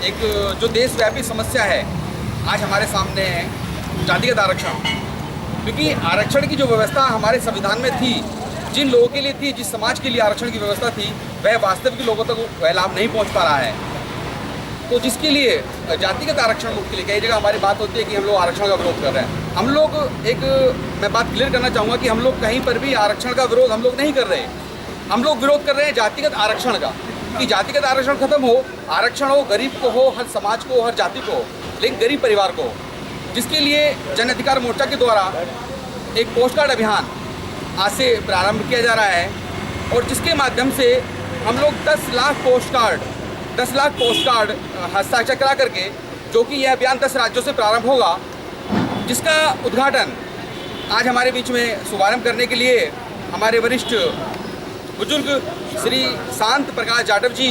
एक जो देशव्यापी समस्या है आज हमारे सामने है, जातिगत आरक्षण। क्योंकि आरक्षण की जो व्यवस्था हमारे संविधान में थी, जिन लोगों के लिए थी, जिस समाज के लिए आरक्षण की व्यवस्था थी, वह वास्तविक लोगों तक वह लाभ नहीं पहुंच पा रहा है। तो जिसके लिए जातिगत आरक्षण मुक्त के लिए कई जगह हमारी बात होती है कि हम लोग आरक्षण का विरोध कर रहे हैं। हम लोग मैं बात क्लियर करना चाहूँगा कि हम लोग कहीं पर भी आरक्षण का विरोध हम लोग नहीं कर रहे। हम लोग विरोध कर रहे हैं जातिगत आरक्षण का, कि जातिगत आरक्षण खत्म हो, आरक्षण हो, गरीब को हो, हर समाज को, हर जाति को, लेकिन गरीब परिवार को। जिसके लिए जन अधिकार मोर्चा के द्वारा एक पोस्ट कार्ड अभियान आज से प्रारंभ किया जा रहा है, और जिसके माध्यम से हम लोग 10 लाख पोस्ट कार्ड हस्ताक्षर करा करके, जो कि यह अभियान 10 राज्यों से प्रारंभ होगा, जिसका उद्घाटन आज हमारे बीच में शुभारंभ करने के लिए हमारे वरिष्ठ बुजुर्ग श्री शांत प्रकाश जाटव जी,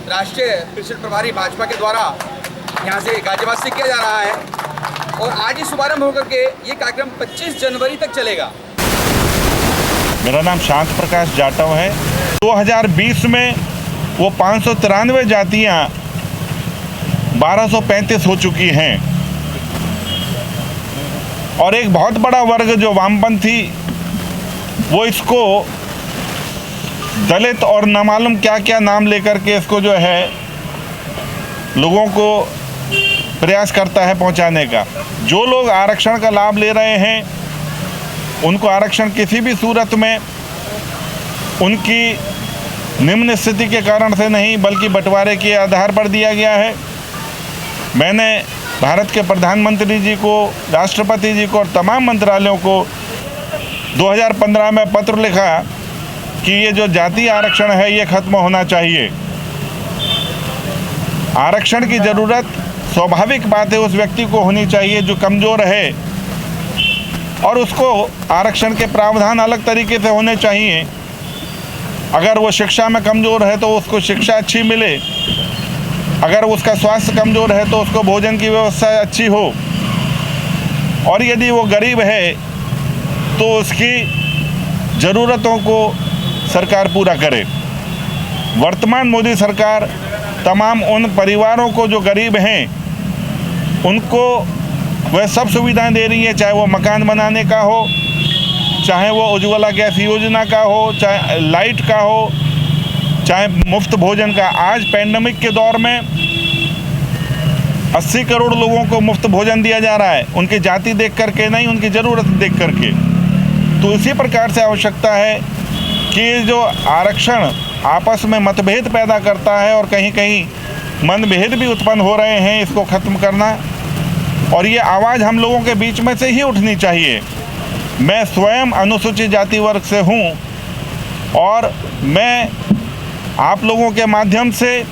राष्ट्रीय परिषद प्रभारी भाजपा के द्वारा यहाँ से गाजियाबाद से किया जा रहा है। और आज ही शुभारंभ होकर के ये कार्यक्रम 25 जनवरी तक चलेगा। मेरा नाम शांत प्रकाश जाटव है। 2020 में वो 593 जातियाँ 1235 हो चुकी हैं, और एक बहुत बड़ा वर्ग जो वामपंथी, वो इसको दलित और न मालूम क्या क्या नाम लेकर के इसको जो है लोगों को प्रयास करता है पहुंचाने का। जो लोग आरक्षण का लाभ ले रहे हैं, उनको आरक्षण किसी भी सूरत में उनकी निम्न स्थिति के कारण से नहीं, बल्कि बंटवारे के आधार पर दिया गया है। मैंने भारत के प्रधानमंत्री जी को, राष्ट्रपति जी को और तमाम मंत्रालयों को 2015 में पत्र लिखा कि ये जो जाति आरक्षण है ये खत्म होना चाहिए। आरक्षण की ज़रूरत स्वाभाविक बात है उस व्यक्ति को होनी चाहिए जो कमज़ोर है, और उसको आरक्षण के प्रावधान अलग तरीके से होने चाहिए। अगर वो शिक्षा में कमज़ोर है तो उसको शिक्षा अच्छी मिले, अगर उसका स्वास्थ्य कमज़ोर है तो उसको भोजन की व्यवस्था अच्छी हो, और यदि वो गरीब है तो उसकी ज़रूरतों को सरकार पूरा करे। वर्तमान मोदी सरकार तमाम उन परिवारों को जो गरीब हैं, उनको वह सब सुविधाएं दे रही है, चाहे वो मकान बनाने का हो, चाहे वो उज्ज्वला गैस योजना का हो, चाहे लाइट का हो, चाहे मुफ्त भोजन का। आज पैंडेमिक के दौर में 80 करोड़ लोगों को मुफ्त भोजन दिया जा रहा है, उनकी जाति देख करके नहीं, उनकी ज़रूरत देख करके। तो इसी प्रकार से आवश्यकता है कि जो आरक्षण आपस में मतभेद पैदा करता है और कहीं कहीं मनभेद भी उत्पन्न हो रहे हैं, इसको ख़त्म करना, और ये आवाज़ हम लोगों के बीच में से ही उठनी चाहिए। मैं स्वयं अनुसूचित जाति वर्ग से हूँ, और मैं आप लोगों के माध्यम से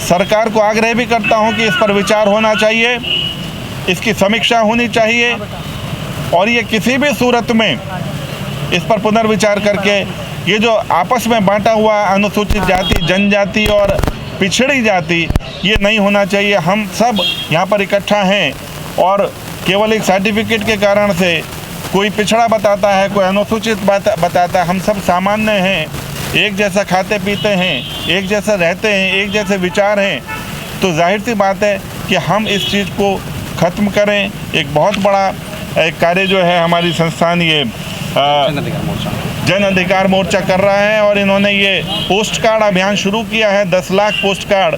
सरकार को आग्रह भी करता हूँ कि इस पर विचार होना चाहिए, इसकी समीक्षा होनी चाहिए, और ये किसी भी सूरत में इस पर पुनर्विचार करके ये जो आपस में बांटा हुआ अनुसूचित जाति, जनजाति और पिछड़ी जाति, ये नहीं होना चाहिए। हम सब यहाँ पर इकट्ठा हैं, और केवल एक सर्टिफिकेट के कारण से कोई पिछड़ा बताता है, कोई अनुसूचित बताता है, हम सब सामान्य हैं, एक जैसा खाते पीते हैं, एक जैसा रहते हैं, एक जैसे विचार हैं। तो जाहिर सी बात है कि हम इस चीज़ को ख़त्म करें। एक बहुत बड़ा कार्य जो है हमारी संस्थान ये जन अधिकार मोर्चा कर रहा है, और इन्होंने ये पोस्ट कार्ड अभियान शुरू किया है। 10 लाख पोस्ट कार्ड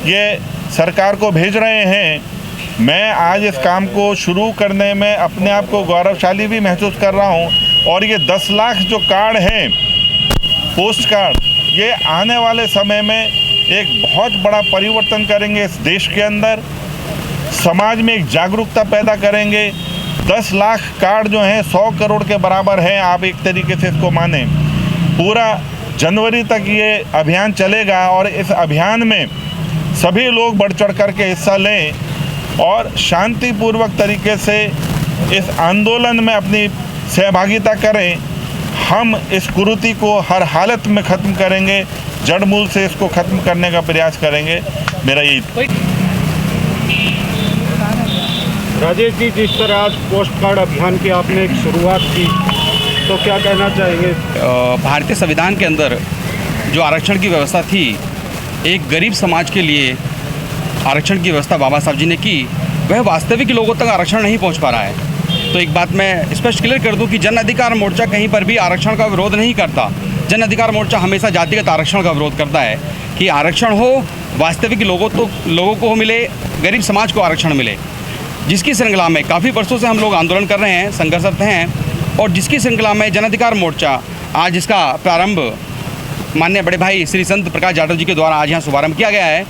ये सरकार को भेज रहे हैं। मैं आज इस काम को शुरू करने में अपने आप को गौरवशाली भी महसूस कर रहा हूँ, और ये 10 लाख जो कार्ड हैं, पोस्ट कार्ड, ये आने वाले समय में एक बहुत बड़ा परिवर्तन करेंगे इस देश के अंदर, समाज में एक जागरूकता पैदा करेंगे। 10 लाख कार्ड जो हैं 100 करोड़ के बराबर हैं, आप एक तरीके से इसको माने। पूरा जनवरी तक ये अभियान चलेगा, और इस अभियान में सभी लोग बढ़ चढ़ कर के हिस्सा लें और शांतिपूर्वक तरीके से इस आंदोलन में अपनी सहभागिता करें। हम इस कुरीति को हर हालत में ख़त्म करेंगे, जड़ मूल से इसको ख़त्म करने का प्रयास करेंगे। मेरा यही। राजेश जी, जिस तरह आज पोस्ट कार्ड अभियान की आपने एक शुरुआत की, तो क्या कहना चाहेंगे? भारतीय संविधान के अंदर जो आरक्षण की व्यवस्था थी, एक गरीब समाज के लिए आरक्षण की व्यवस्था बाबा साहब जी ने की, वह वास्तविक लोगों तक आरक्षण नहीं पहुंच पा रहा है। तो एक बात मैं स्पष्ट क्लियर कर दूं कि जन अधिकार मोर्चा कहीं पर भी आरक्षण का विरोध नहीं करता। जन अधिकार मोर्चा हमेशा जातिगत आरक्षण का विरोध करता है कि आरक्षण हो, वास्तविक लोगों को मिले, गरीब समाज को आरक्षण मिले। जिसकी श्रृंखला में काफ़ी वर्षों से हम लोग आंदोलन कर रहे हैं, संघर्षरत हैं, और जिसकी श्रृंखला में जन अधिकार मोर्चा आज इसका प्रारंभ माननीय बड़े भाई श्री संत प्रकाश जाटव जी के द्वारा आज यहाँ शुभारंभ किया गया है।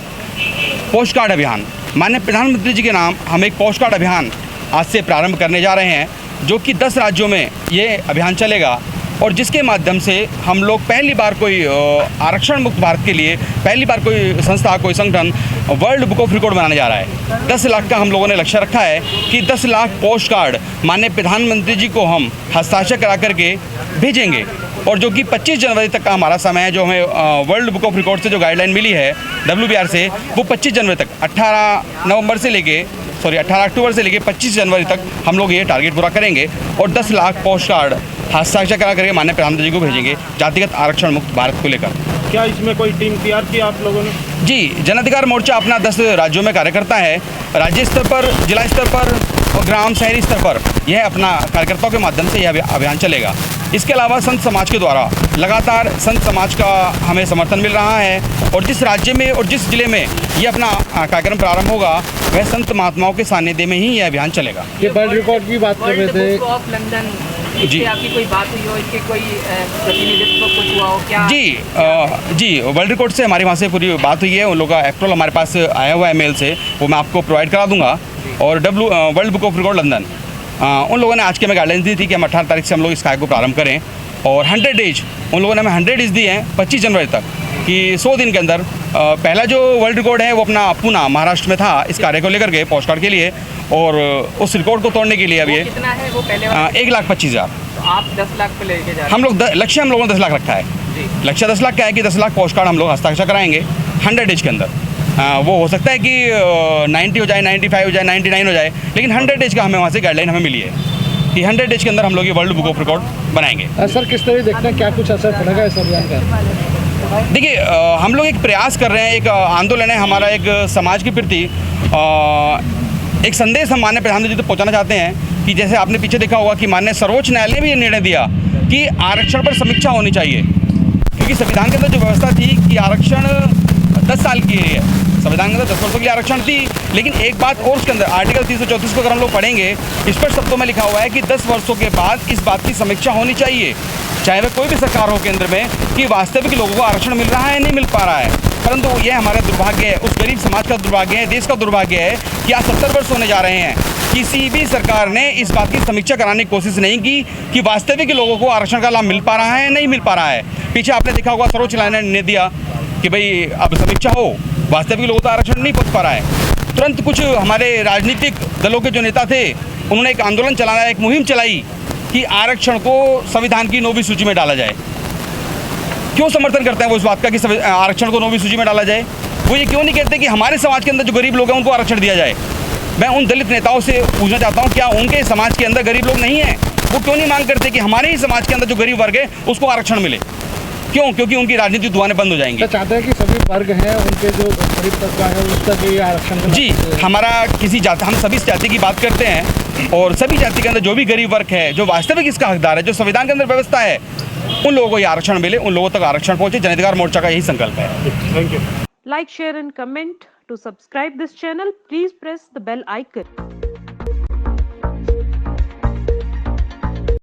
पोस्ट कार्ड अभियान, माननीय प्रधानमंत्री जी के नाम हम एक पोस्ट कार्ड अभियान आज से प्रारंभ करने जा रहे हैं, जो कि 10 राज्यों में ये अभियान चलेगा और जिसके माध्यम से हम लोग पहली बार कोई आरक्षण मुक्त भारत के लिए पहली बार कोई संस्था, कोई संगठन वर्ल्ड बुक ऑफ रिकॉर्ड बनाने जा रहा है। 10 लाख का हम लोगों ने लक्ष्य रखा है कि 10 लाख पोस्ट कार्ड माननीय प्रधानमंत्री जी को हम हस्ताक्षर करा करके भेजेंगे, और जो कि 25 जनवरी तक का हमारा समय है। जो हमें वर्ल्ड बुक ऑफ रिकॉर्ड से जो गाइडलाइन मिली है WBR से, वो 25 जनवरी तक 18 अक्टूबर से लेके 25 जनवरी तक हम लोग ये टारगेट पूरा करेंगे और 10 लाख पोस्ट कार्ड हस्ताक्षर करा करके माननीय प्रधानमंत्री जी को भेजेंगे जातिगत आरक्षण मुक्त भारत को लेकर। क्या इसमें कोई टीम तैयार की आप लोगों ने? जी, जन अधिकार मोर्चा अपना 10 राज्यों में कार्य करता है। राज्य स्तर पर, जिला स्तर पर और ग्राम शहरी स्तर पर यह अपना कार्यकर्ताओं के माध्यम से यह अभियान चलेगा। इसके अलावा संत समाज के द्वारा लगातार संत समाज का हमें समर्थन मिल रहा है, और जिस राज्य में और जिस जिले में ये अपना कार्यक्रम प्रारंभ होगा वह संत महात्माओं के सानिध्य में ही यह अभियान चलेगा। ये वर्ल्ड रिकॉर्ड की बात कर रहे थे ऑफ लंदन, जी, आपकी कोई बात हुई हो, इसके कोई प्रतिनिधित्व कुछ हुआ हो क्या? जी, वर्ल्ड रिकॉर्ड से हमारी वहाँ से पूरी बात हुई है। उन लोगों का एक्चुअल हमारे पास आया हुआ है मेल से, वो मैं आपको प्रोवाइड करा दूंगा। और world book of record London, उन लोगों ने आज के में गाइडलाइंस दी थी कि हम 18 तारीख से हम लोग इस कार्य को प्रारंभ करें, और 100 डेज उन लोगों ने हमें 100 डेज दिए हैं 25 जनवरी तक, कि 100 दिन के अंदर पहला जो वर्ल्ड रिकॉर्ड है वो अपना पूना महाराष्ट्र में था इस कार्य को लेकर के पोस्ट कार्ड के लिए, और उस रिकॉर्ड को तोड़ने के लिए अब ये कितना है वो पहले 1,25,000। तो आप 10 लाख पे लेके जा रहे हैं? हम लोग लक्ष्य हम लोगों ने 10 लाख रखा है। लक्ष्य 10 लाख का है कि 10 लाख पोस्ट कार्ड हम लोग हस्ताक्षर कराएंगे 100 डेज के अंदर। वो हो सकता है कि 90 हो जाए, 95 हो जाए, 99 हो जाए, लेकिन 100 डेज का हमें वहाँ से गाइडलाइन हमें मिली है कि 100 डेज के अंदर हम लोग ये वर्ल्ड बुक ऑफ रिकॉर्ड बनाएंगे। सर किस तरह देखते हैं, क्या कुछ असर पड़ेगा इस अभियान का? देखिए, हम लोग एक प्रयास कर रहे हैं, एक आंदोलन है हमारा, एक समाज के प्रति एक संदेश हम माननीय प्रधानमंत्री जी तक पहुँचाना चाहते हैं कि जैसे आपने पीछे देखा होगा कि माननीय सर्वोच्च न्यायालय ने भी ये निर्णय दिया कि आरक्षण पर समीक्षा होनी चाहिए, क्योंकि संविधान के अंदर जो व्यवस्था थी कि आरक्षण 10 साल की है, संविधान के अंदर 10 वर्षों के लिए आरक्षण थी, लेकिन एक बात और उसके अंदर आर्टिकल 334 को अगर हम लोग पढ़ेंगे, स्पष्ट शब्दों में लिखा हुआ है कि 10 वर्षों के बाद इस बात की समीक्षा होनी चाहिए, चाहे वह कोई भी सरकार हो केंद्र में, कि वास्तविक लोगों को आरक्षण मिल रहा है नहीं मिल पा रहा है। परंतु यह हमारा दुर्भाग्य है, उस गरीब समाज का दुर्भाग्य है, देश का दुर्भाग्य है कि आज 70 वर्ष होने जा रहे हैं, किसी भी सरकार ने इस बात की समीक्षा कराने की कोशिश नहीं की कि वास्तविक लोगों को आरक्षण का लाभ मिल पा रहा है नहीं मिल पा रहा है। पीछे आपने देखा होगा सर्वोच्च न्यायालय ने निर्णय दिया कि भाई अब समीक्षा हो, वास्तविक लोगों को आरक्षण नहीं पहुँच पा रहा है। तुरंत कुछ हमारे राजनीतिक दलों के जो नेता थे उन्होंने एक आंदोलन चलाया, एक मुहिम चलाई कि आरक्षण को संविधान की 9वीं सूची में डाला जाए। क्यों समर्थन करते हैं वो इस बात का कि आरक्षण को 9वीं सूची में डाला जाए? वो ये क्यों नहीं कहते कि हमारे समाज के अंदर जो गरीब लोग हैं उनको आरक्षण दिया जाए? मैं उन दलित नेताओं से पूछना चाहता हूँ, क्या उनके समाज के अंदर गरीब लोग नहीं हैं? वो क्यों नहीं मांग करते कि हमारे ही समाज के अंदर जो गरीब वर्ग है उसको आरक्षण मिले? क्यों? क्योंकि उनकी राजनीतिक दुआएं बंद हो जाएंगी। चाहते हैं कि सभी वर्ग हैं उनके जो गरीब तबका है उस तक ये आरक्षण। जी, हमारा किसी जाति, हम सभी जाति की बात करते हैं, और सभी जाति के अंदर जो भी गरीब वर्ग है, जो वास्तविक इसका हकदार है, जो संविधान के अंदर व्यवस्था है, उन लोगों को ये आरक्षण मिले, उन लोगों तक आरक्षण पहुंचे। जन अधिकार मोर्चा का यही संकल्प है। Thank you. Like, share and comment. To subscribe this channel, please press the bell icon.